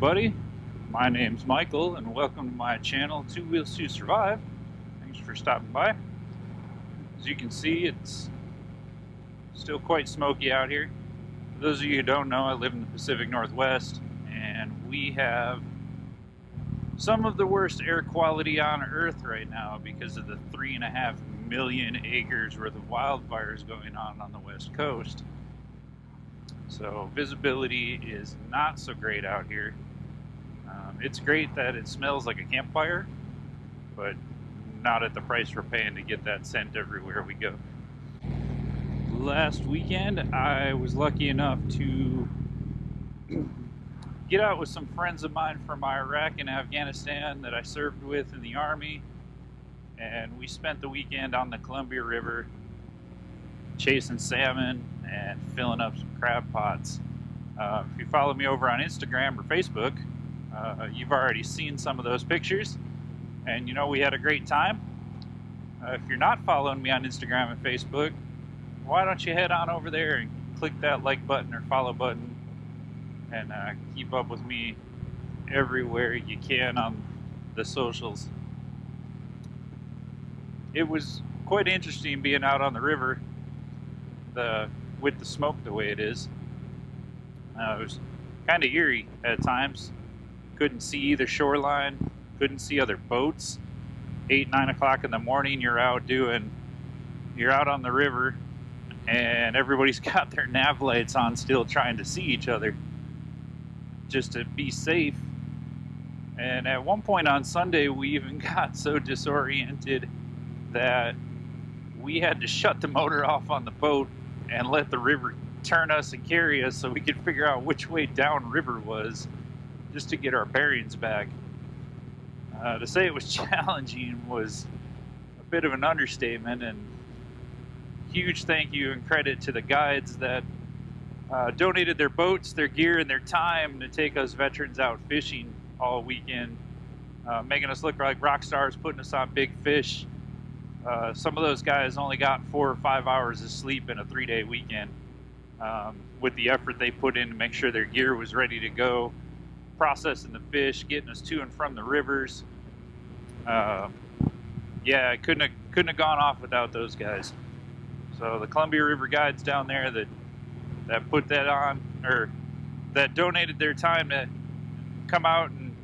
everybody, my name's Michael and welcome to my channel, Two Wheels to Survive. Thanks for stopping by. As you can see, it's still quite smoky out here. For those of you who don't know, I live in the Pacific Northwest and we have some of the worst air quality on Earth right now because of the 3.5 million acres worth of wildfires going on the West Coast. So visibility is not so great out here. It's great that it smells like a campfire, but not at the price we're paying to get that scent everywhere we go. Last weekend, I was lucky enough to get out with some friends of mine from Iraq and Afghanistan that I served with in the Army, and we spent the weekend on the Columbia River chasing salmon and filling up some crab pots. If you follow me over on Instagram or Facebook, you've already seen some of those pictures, and you know we had a great time. If you're not following me on Instagram and Facebook, why don't you head on over there and click that like button or follow button and keep up with me everywhere you can on the socials. It was quite interesting being out on the river with the smoke the way it is. It was kind of eerie at times. Couldn't see either shoreline, couldn't see other boats. 8-9 o'clock in the morning, you're out on the river and everybody's got their nav lights on still trying to see each other just to be safe. And at one point on Sunday, we even got so disoriented that we had to shut the motor off on the boat and let the river turn us and carry us so we could figure out which way down river was, just to get our bearings back. To say it was challenging was a bit of an understatement, and huge thank you and credit to the guides that donated their boats, their gear, and their time to take us veterans out fishing all weekend, making us look like rock stars, putting us on big fish. Some of those guys only got 4 or 5 hours of sleep in a 3-day weekend, with the effort they put in to make sure their gear was ready to go, processing the fish, getting us to and from the rivers. Yeah, I couldn't have gone off without those guys. So the Columbia River guides down there that put that on, or that donated their time to come out and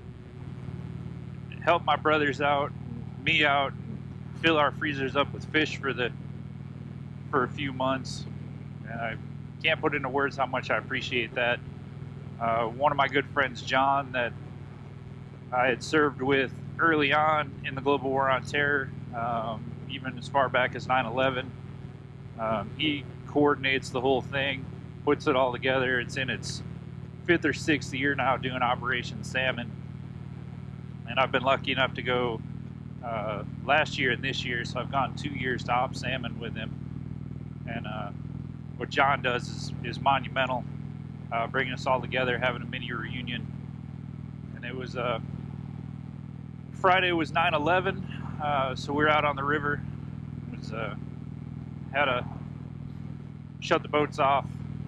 help my brothers out, and me out, and fill our freezers up with fish for a few months. And I can't put into words how much I appreciate that. One of my good friends, John, that I had served with early on in the global war on terror, even as far back as 9/11, he coordinates the whole thing, puts it all together. It's in its 5th or 6th year now doing Operation Salmon, and I've been lucky enough to go last year and this year, so I've gone 2 years to Op Salmon with him. And what John does is monumental, bringing us all together, having a mini reunion. And it was Friday was 9/11, so we were out on the river. It was had to shut the boats off,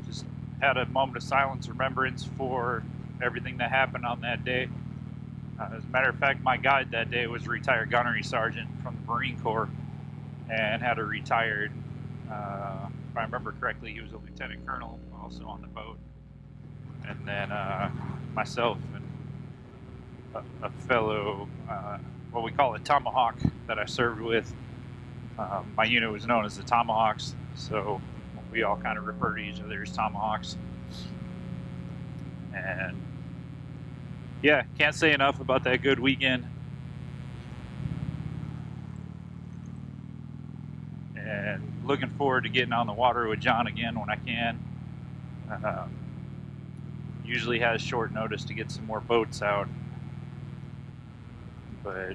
just had a moment of silence, remembrance for everything that happened on that day. As a matter of fact, my guide that day was a retired gunnery sergeant from the Marine Corps and had a retired, if I remember correctly, he was a lieutenant colonel also on the boat. And then myself and a fellow, what we call a Tomahawk, that I served with. My unit was known as the Tomahawks, so we all kind of refer to each other as Tomahawks. And yeah, can't say enough about that good weekend. And looking forward to getting on the water with John again when I can. Usually has short notice to get some more boats out, but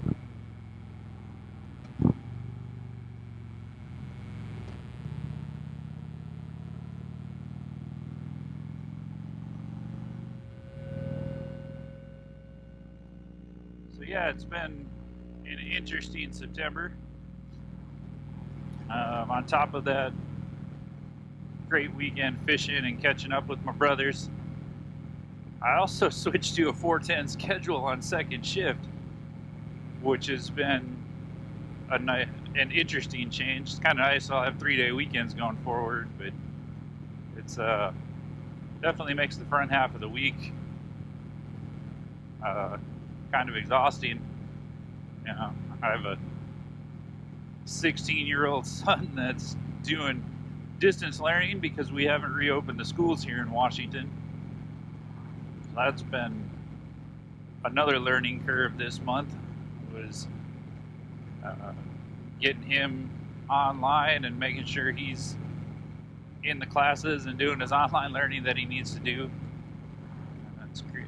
so yeah, it's been an interesting September. On top of that, great weekend fishing and catching up with my brothers. I also switched to a 4:10 schedule on second shift, which has been an interesting change. It's kind of nice. I'll have 3-day weekends going forward, but it's definitely makes the front half of the week kind of exhausting. You know, I have a 16-year-old son that's doing distance learning because we haven't reopened the schools here in Washington. So that's been another learning curve this month, was getting him online and making sure he's in the classes and doing his online learning that he needs to do.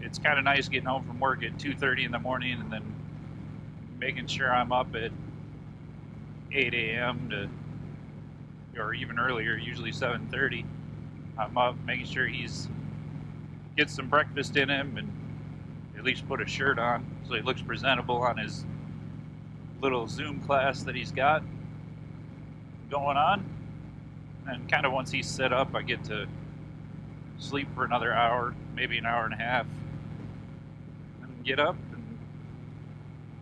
It's kind of nice getting home from work at 2:30 in the morning and then making sure I'm up at 8 a.m. or even earlier, usually 7:30. I'm up making sure he's gets some breakfast in him and at least put a shirt on so he looks presentable on his little Zoom class that he's got going on. And kind of once he's set up, I get to sleep for another hour, maybe an hour and a half, and get up and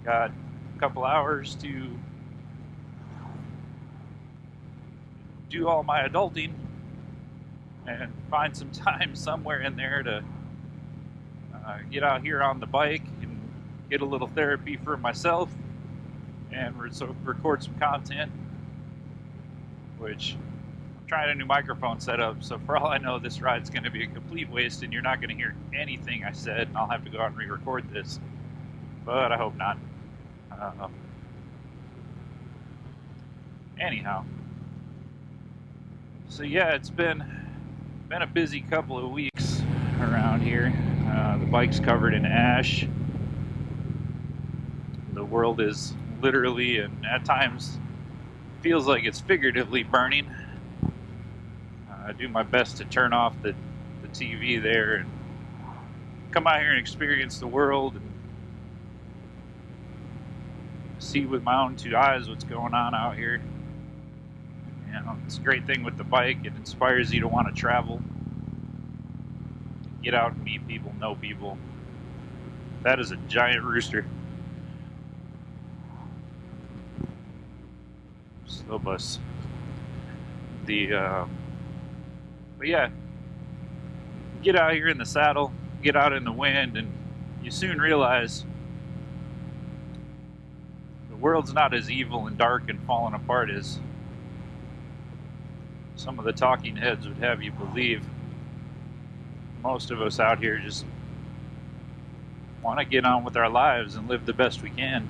got a couple hours to do all my adulting and find some time somewhere in there to get out here on the bike and get a little therapy for myself and record some content, which I'm trying a new microphone setup, so for all I know this ride's going to be a complete waste and you're not going to hear anything I said, and I'll have to go out and re-record this, but I hope not. Anyhow, so yeah, it's been a busy couple of weeks around here. The bike's covered in ash. The world is literally, and at times feels like it's figuratively burning. I do my best to turn off the TV there and come out here and experience the world and see with my own two eyes what's going on out here. You know, it's a great thing with the bike. It inspires you to want to travel, get out and meet people, know people. That is a giant rooster. Slow bus. But yeah, get out here in the saddle, get out in the wind, and you soon realize the world's not as evil and dark and falling apart as some of the talking heads would have you believe. Most of us out here just want to get on with our lives and live the best we can.